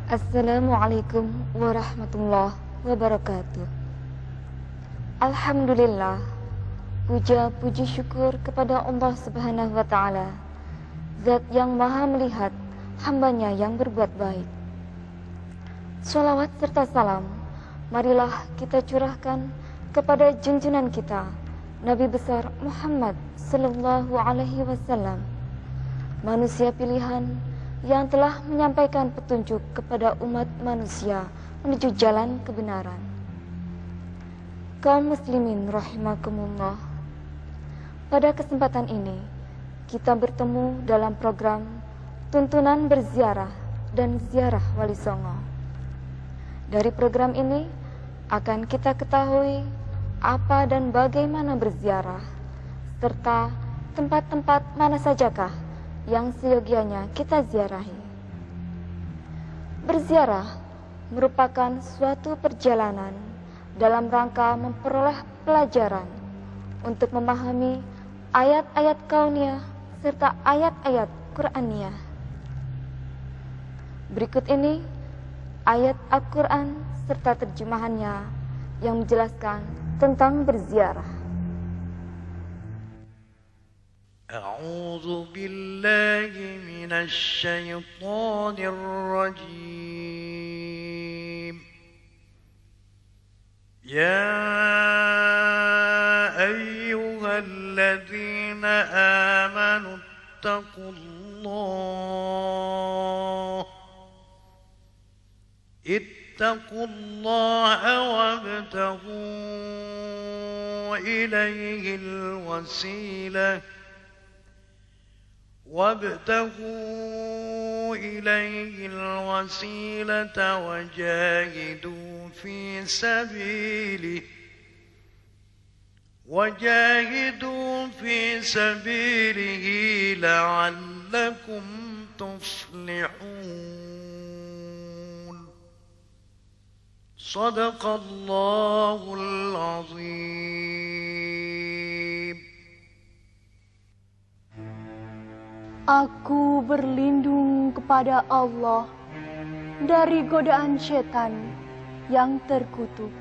Assalamualaikum warahmatullahi wabarakatuh. Alhamdulillah, puja puji syukur kepada Allah Subhanahu wa Ta'ala, Zat yang maha melihat hambanya yang berbuat baik. Sholawat serta salam marilah kita curahkan kepada junjungan kita, Nabi besar Muhammad sallallahu alaihi wasallam, manusia pilihan yang telah menyampaikan petunjuk kepada umat manusia menuju jalan kebenaran. Kaum muslimin rahimakumullah, pada kesempatan ini kita bertemu dalam program Tuntunan Berziarah dan Ziarah Wali Songo. Dari program ini akan kita ketahui apa dan bagaimana berziarah, serta tempat-tempat mana sajakah yang seyogianya kita ziarahi. Berziarah merupakan suatu perjalanan dalam rangka memperoleh pelajaran untuk memahami ayat-ayat kauniyah serta ayat-ayat Qur'aniyah. Berikut ini ayat Al-Quran serta terjemahannya yang menjelaskan tentang berziarah. A'udzu billahi minasy syaithanir rajim. Ya ayyuhalladzina amanu ittaqullaha wabtaghu ilaihil wasilah وجاهدوا في سبيله لعلكم تفلحون صدق الله العظيم. Aku berlindung kepada Allah dari godaan setan yang terkutuk.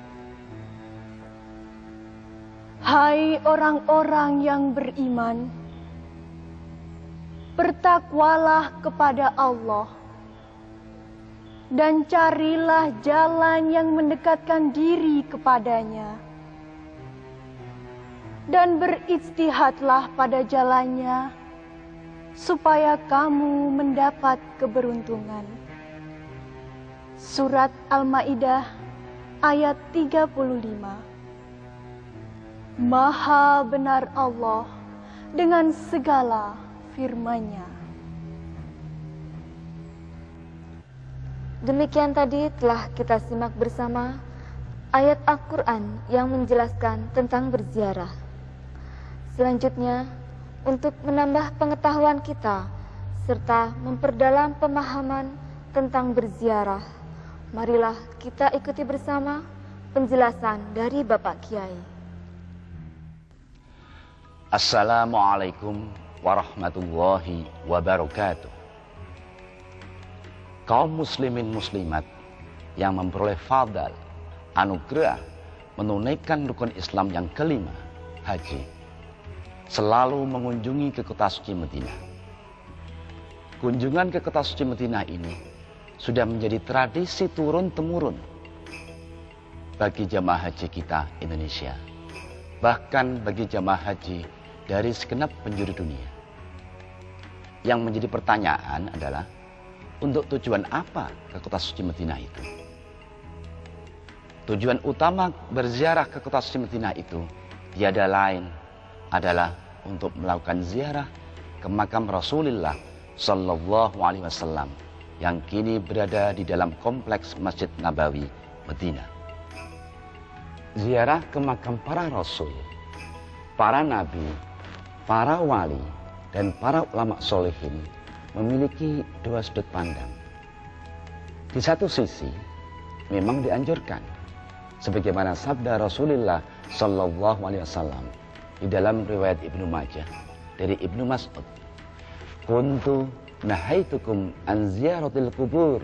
Hai orang-orang yang beriman, bertakwalah kepada Allah dan carilah jalan yang mendekatkan diri kepadanya, dan berijtihadlah pada jalannya supaya kamu mendapat keberuntungan. Surat Al-Maidah ayat 35. Maha benar Allah dengan segala firman-Nya. Demikian tadi telah kita simak bersama ayat Al-Quran yang menjelaskan tentang berziarah. Selanjutnya, untuk menambah pengetahuan kita serta memperdalam pemahaman tentang berziarah, marilah kita ikuti bersama penjelasan dari Bapak Kiai. Assalamualaikum warahmatullahi wabarakatuh. Kaum muslimin muslimat yang memperoleh fadal, anugerah, menunaikan rukun Islam yang kelima, haji, selalu mengunjungi ke kota suci Madinah. Kunjungan ke kota suci Madinah ini sudah menjadi tradisi turun-temurun bagi jamaah haji kita Indonesia, bahkan bagi jamaah haji dari segenap penjuru dunia. Yang menjadi pertanyaan adalah, untuk tujuan apa ke kota suci Madinah itu? Tujuan utama berziarah ke kota suci Madinah itu tiada lain adalah untuk melakukan ziarah ke makam Rasulullah Sallallahu Alaihi Wasallam yang kini berada di dalam kompleks Masjid Nabawi, Madinah. Ziarah ke makam para Rasul, para Nabi, para wali, dan para ulama solehin memiliki dua sudut pandang. Di satu sisi, memang dianjurkan, sebagaimana sabda Rasulullah Sallallahu Alaihi Wasallam di dalam riwayat Ibnu Majah dari Ibnu Mas'ud, kuntu nahaitukum an ziyaratil kubur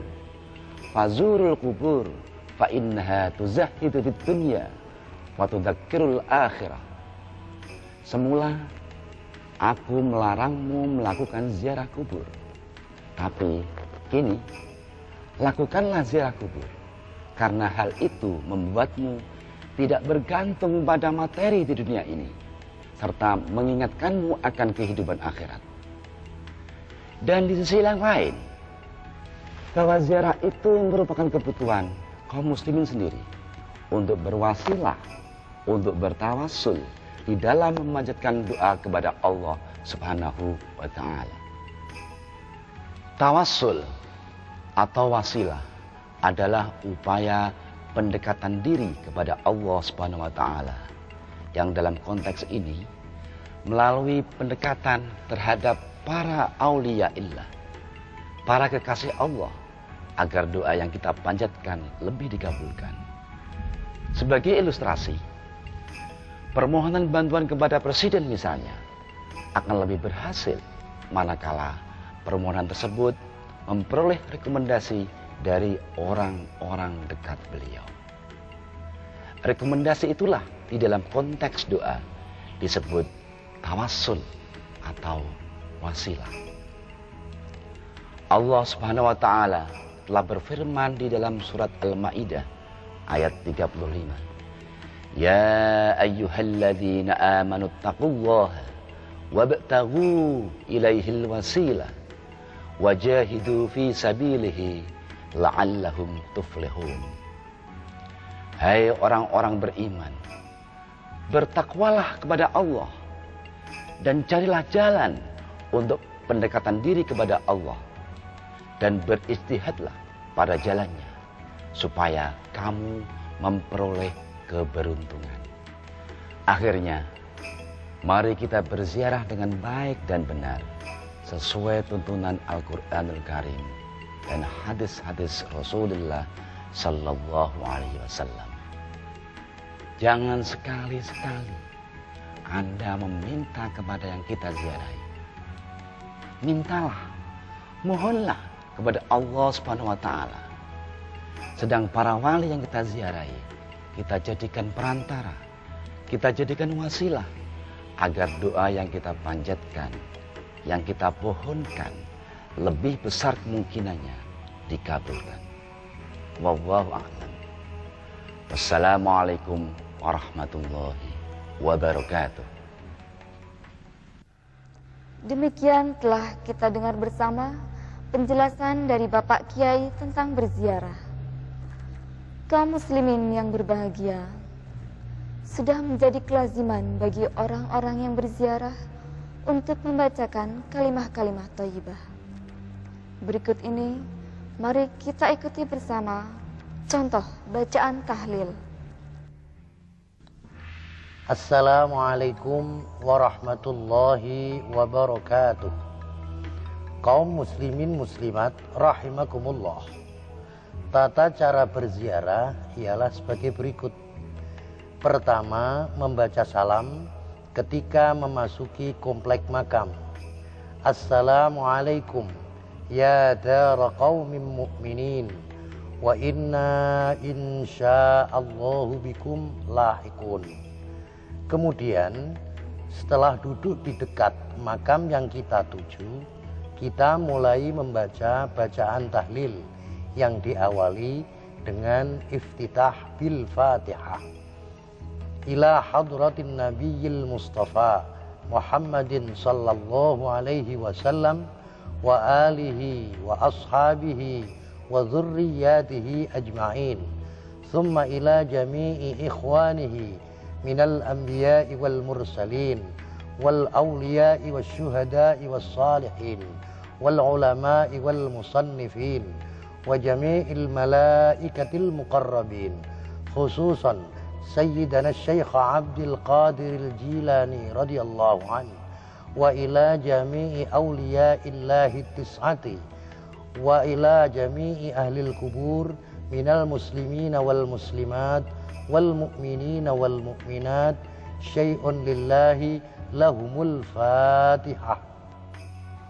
fazurul kubur fa innaha tuzahhidu fid dunya wa tudzakkirul akhirah. Semula aku melarangmu melakukan ziarah kubur, tapi kini lakukanlah ziarah kubur, karena hal itu membuatmu tidak bergantung pada materi di dunia ini, serta mengingatkanmu akan kehidupan akhirat. Dan di sisi yang lain, bahwa ziarah itu merupakan kebutuhan kaum muslimin sendiri untuk berwasilah, untuk bertawassul di dalam memanjatkan doa kepada Allah Subhanahu wa ta'ala. Tawassul atau wasilah adalah upaya pendekatan diri kepada Allah Subhanahu wa ta'ala, yang dalam konteks ini melalui pendekatan terhadap para aulia illah, para kekasih Allah, agar doa yang kita panjatkan lebih dikabulkan. Sebagai ilustrasi, permohonan bantuan kepada presiden misalnya akan lebih berhasil manakala permohonan tersebut memperoleh rekomendasi dari orang-orang dekat beliau. Rekomendasi itulah di dalam konteks doa disebut tawassul atau wasilah. Allah Subhanahu wa ta'ala telah berfirman di dalam surat Al-Maidah ayat 35. Ya ayyuhalladzina amanu taqullaha wabtaghu ilaihil wasilah wajahidu fi sabilihi la'allahum tuflihun. Hai orang-orang beriman, bertakwalah kepada Allah dan carilah jalan untuk pendekatan diri kepada Allah, dan beristihadlah pada jalannya supaya kamu memperoleh keberuntungan. Akhirnya, mari kita berziarah dengan baik dan benar sesuai tuntunan Al-Qur'anul Karim dan hadis-hadis Rasulullah sallallahu alaihi wasallam. Jangan sekali-sekali Anda meminta kepada yang kita ziarahi. Mintalah, mohonlah kepada Allah Subhanahu wa ta'ala. Sedang para wali yang kita ziarahi, kita jadikan perantara, kita jadikan wasilah, agar doa yang kita panjatkan, yang kita pohonkan, lebih besar kemungkinannya dikabulkan. Wallahu a'lam. Wassalamualaikum warahmatullahi wabarakatuh. Demikian telah kita dengar bersama penjelasan dari Bapak Kiai tentang berziarah. Kaum muslimin yang berbahagia, sudah menjadi kelaziman bagi orang-orang yang berziarah untuk membacakan kalimah-kalimah thayyibah. Berikut ini, mari kita ikuti bersama contoh bacaan tahlil. Assalamualaikum warahmatullahi wabarakatuh. Kaum muslimin muslimat rahimakumullah. Tata cara berziarah ialah sebagai berikut. Pertama, membaca salam ketika memasuki komplek makam. Assalamualaikum ya dara qaumin mu'minin wa inna insyaallahu bikum lahiqun. Kemudian setelah duduk di dekat makam yang kita tuju, kita mulai membaca bacaan tahlil yang diawali dengan iftitah bil Fatihah. Ila hadratin nabiyil mustafa Muhammadin sallallahu alaihi wasallam wa alihi wa ashabihi wa dzurriyyatihi ajma'in. Thumma ila jami'i ikhwanihi minal anbiya'i wal mursalin wal awliya'i wal syuhada'i wal salihin wal ulama'i wal musannifin wa jami'il malaikatil muqarrabin, khususan Sayyidana Syekh Abdul Qadir Al-Jilani radhiyallahu anhu, wa ila jami'i awliya'illahi tis'ati wa ila jami'i ahlil kubur minal muslimina wal muslimat wal mu'minina wal mu'minat syai'un lillahi lahumul Fatihah.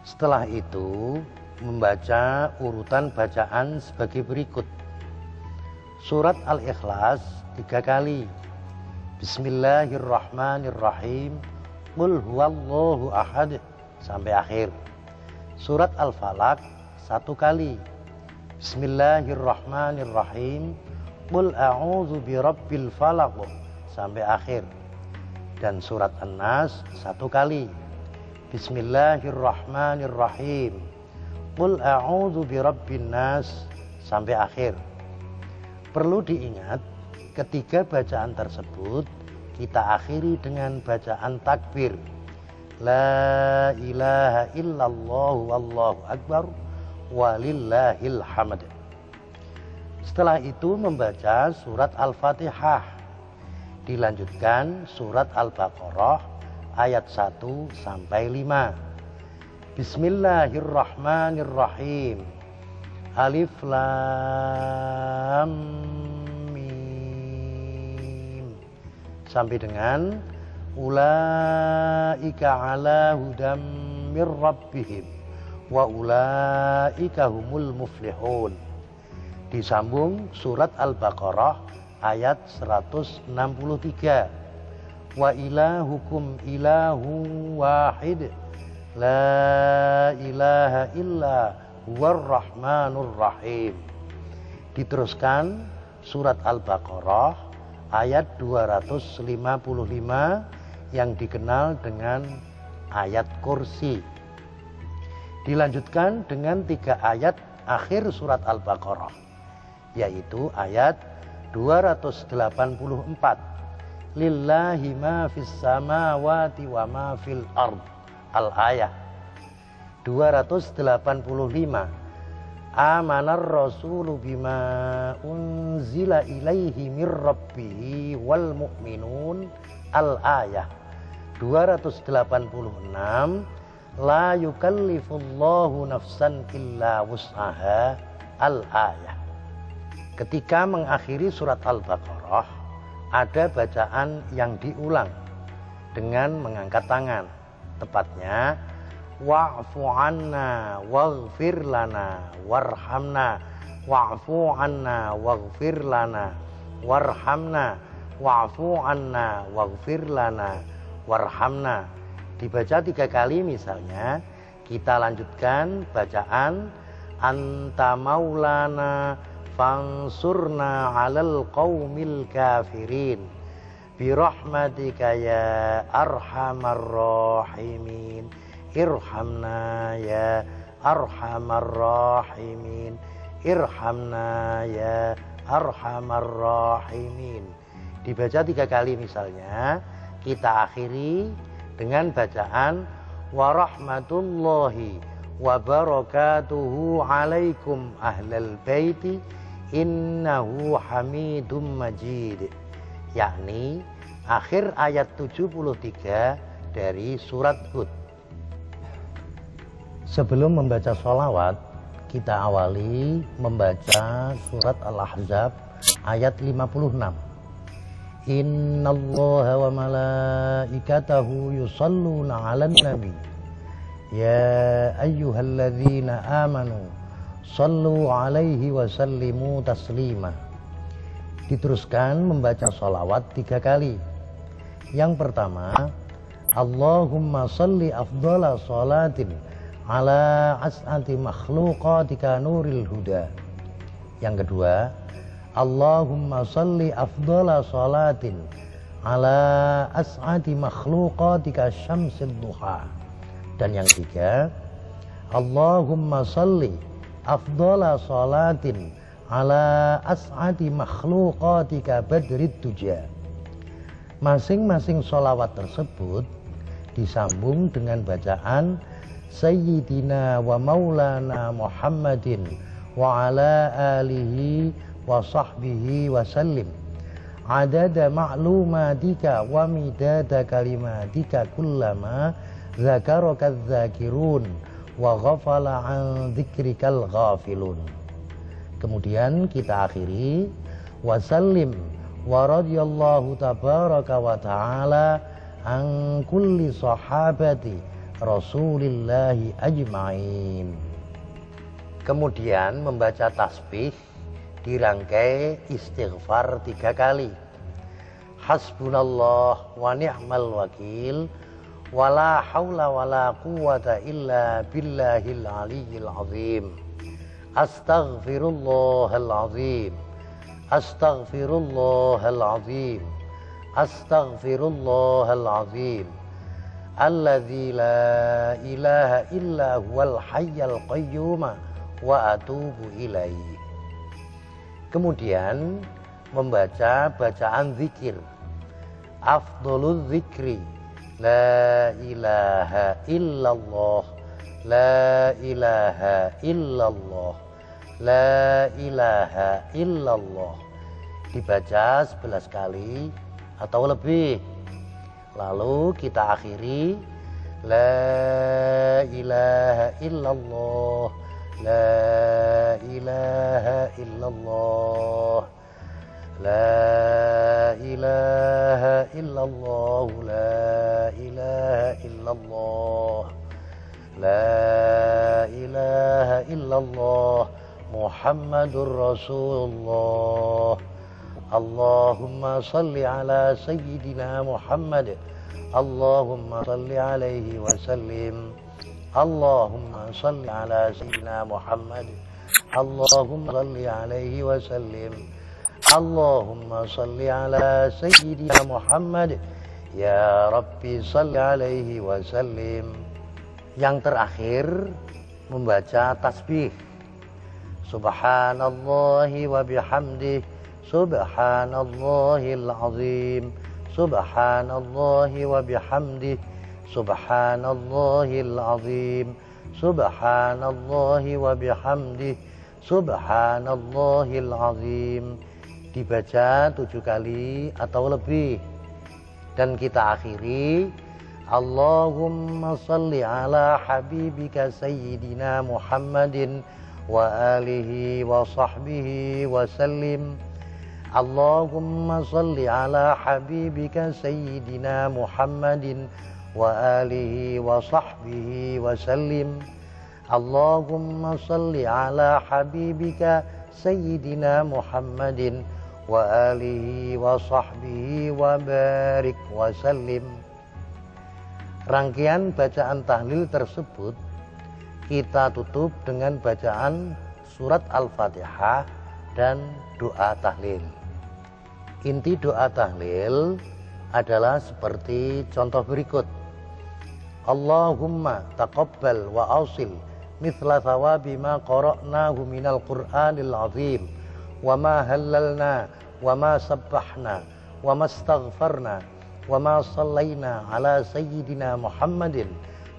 Setelah itu membaca urutan bacaan sebagai berikut. Surat Al-Ikhlas 3 kali. Bismillahirrahmanirrahim. Qul huwallahu ahad sampai akhir. Surat Al-Falaq 1 kali. Bismillahirrahmanirrahim. Qul a'udzu birabbil falaq sampai akhir. Dan surat An-Nas 1 kali. Bismillahirrahmanirrahim. Qul a'udzu birabbin nas sampai akhir. Perlu diingat, ketiga bacaan tersebut kita akhiri dengan bacaan takbir. La ilaha illallah wallahu akbar walillahil hamd. Setelah itu membaca surat Al-Fatihah. Dilanjutkan surat Al-Baqarah ayat 1 sampai 5. Bismillahirrahmanirrahim. Alif Lam Mim sampai dengan ulaika ala hudam mir rabbihim wa ulaika humul muflihun. Disambung surat Al-Baqarah ayat 163. Wa ilahukum ilahu wahid la ilaha illa huwar rahmanur rahim. Diteruskan surat Al-Baqarah ayat 255 yang dikenal dengan ayat kursi. Dilanjutkan dengan 3 ayat akhir surat Al-Baqarah, yaitu ayat 284. Lillahi ma fis samawati wa ma fil ard. Al-ayah 285. Amanar rasulu bima unzila ilaihi mir rabbihi wal mu'minun. Al-ayah 286. La yukallifullahu nafsan illa wus'aha. Al-ayah. Ketika mengakhiri surat Al-Baqarah, ada bacaan yang diulang dengan mengangkat tangan. Tepatnya wa'fu anna waghfir lana warhamna wa'fu anna waghfir lana warhamna wa'fu anna waghfir lana warhamna. Dibaca 3 kali misalnya. Kita lanjutkan bacaan anta maulana fansurna 'alal qaumil kafirin birahmatika ya arhamar rahimin irhamna ya arhamar rahimin irhamna ya arhamar rahimin. Dibaca 3 kali misalnya. Kita akhiri dengan bacaan wa rahmatullahi wa barakatuhu alaikum ahlal baiti innahu hamidum majid, yakni akhir ayat 73 dari surat Hud. Sebelum membaca sholawat, kita awali membaca surat Al-Ahzab ayat 56. Innallaha wa malaikatahu yusalluna 'alan nabi ya ayyuhalladzina amanu sallu 'alaihi wa sallimu taslima. Diteruskan membaca sholawat 3 kali. Yang pertama, Allahumma salli afdhala sholatin ala as'ati makhluqatika nuril huda. Yang kedua, Allahumma salli afdhala sholatin ala as'ati makhluqatika syamsil duha. Dan yang ketiga, Allahumma salli afdhala sholatin ala as'ati makhluqatika badrid tuja. Masing-masing sholawat tersebut disambung dengan bacaan Sayyidina wa maulana Muhammadin wa ala alihi wa sahbihi wa sallim adada ma'lumatika wa midada kalimatika kullama zakaraka dzakirun wa ghafala an dzikrikal ghafilun. Kemudian kita akhiri wa sallim wa radiyallahu tabaraka wa ta'ala an kulli sahabati Rasulillahi ajma'in. Kemudian membaca tasbih dirangkai istighfar 3 kali. Hasbunallah wa ni'mal wakil, wala haula wala quwata illa billahil aliyyil azim. Astaghfirullahal azim. Astaghfirullahal azim. Astaghfirullahal azim. Alladzi la ilaha illa huwal hayyul qayyum wa atubu ilaihi. Kemudian membaca bacaan zikir. Afdhalul zikri la ilaha illallah, la ilaha illallah, la ilaha illallah. Dibaca 11 kali atau lebih. Lalu kita akhiri la ilaha illallah, la ilaha illallah, la ilaha illallah, la ilaha illallah, la ilaha illallah, Muhammadur Rasulullah. Allahumma salli ala sayyidina Muhammad. Allahumma salli alaihi wa sallim. Allahumma salli ala sayyidina Muhammad. Allahumma salli alaihi wa sallim. Allahumma salli ala sayyidina Muhammad. Ya Rabbi salli alaihi wa sallim. Yang terakhir membaca tasbih. Subhanallahi wa bihamdihi. Subhanallahil azim. Subhanallahi wa bihamdihi. Subhanallahil azim. Subhanallahi wa bihamdihi. Subhanallahil azim. Dibaca 7 kali atau lebih. Dan kita akhiri Allahumma salli ala habibika sayyidina Muhammadin wa alihi wa sahbihi wa sallim. Allahumma salli ala habibika sayyidina Muhammadin wa alihi wa sahbihi wa sallim. Allahumma salli ala habibika sayyidina Muhammadin wa alihi wa sahbihi wa barik wa sallim. Rangkaian bacaan tahlil tersebut kita tutup dengan bacaan surat Al-Fatihah dan doa tahlil. Inti doa tahlil adalah seperti contoh berikut. Allahumma taqabbal wa ausil mithla thawabi ma qara'nahu minal Qur'anil azim wa ma hallalna wa ma sabbahna wa ma astaghfarna wa ma sallaina ala sayyidina Muhammadin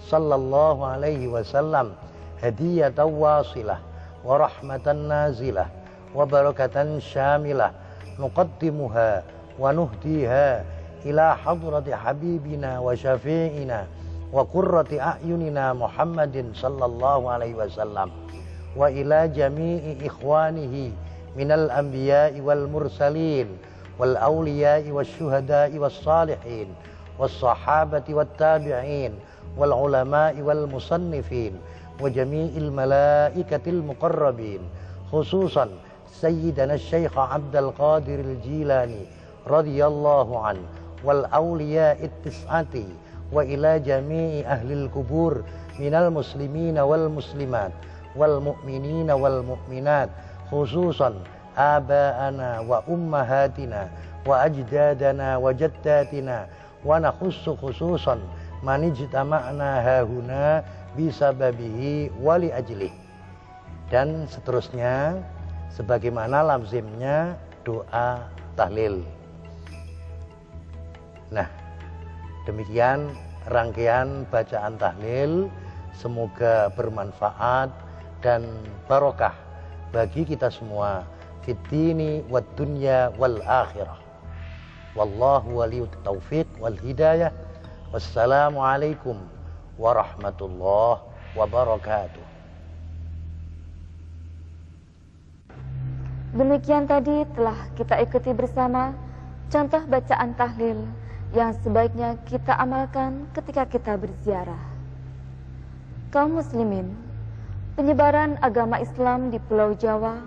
sallallahu alaihi wasallam hadiyatan wasilah wa rahmatan nazilah wa barakatan syamilah nuqaddimuha wa nuhdiha ila hadrati habibina wa syafi'ina wa qurrati a'yunina Muhammadin sallallahu alaihi wasallam wa ila jami'i ikhwanihi minal anbiya'i wal mursalin wal awliya'i was syuhada'i was salihin was sahabati wat tabi'in wal ulama'i wal musannifin wa jami'il malaikatil muqarrabin khususan Sayyidina Syekh Abdul Qadir Al-Jilani radhiyallahu an wal awliya at-tis'ati wa ila jami'i ahli al-kubur minal muslimina wal muslimat wal mu'minina wal mu'minat khususan aba'ana wa ummahatina wa ajdadana wa jaddatina wa nakhussu khususan man ijtama'na hahuna bisababihi wa li ajlih. Dan seterusnya sebagaimana lazimnya doa tahlil. Nah, demikian rangkaian bacaan tahlil. Semoga bermanfaat dan barokah bagi kita semua fid dini wad dunya wal akhirah. Wallahu waliyut taufiq wal hidayah. Wassalamualaikum warahmatullahi wabarakatuh. Demikian tadi telah kita ikuti bersama contoh bacaan tahlil yang sebaiknya kita amalkan ketika kita berziarah. Kaum muslimin, penyebaran agama Islam di Pulau Jawa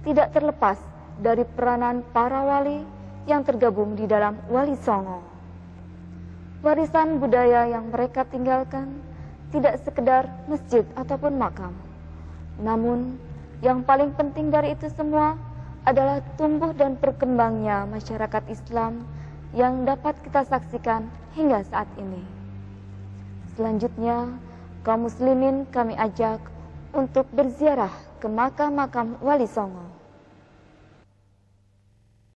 tidak terlepas dari peranan para wali yang tergabung di dalam Wali Songo. Warisan budaya yang mereka tinggalkan tidak sekedar masjid ataupun makam. Namun, yang paling penting dari itu semua adalah tumbuh dan berkembangnya masyarakat Islam yang dapat kita saksikan hingga saat ini. Selanjutnya, kaum muslimin kami ajak untuk berziarah ke makam-makam Wali Songo.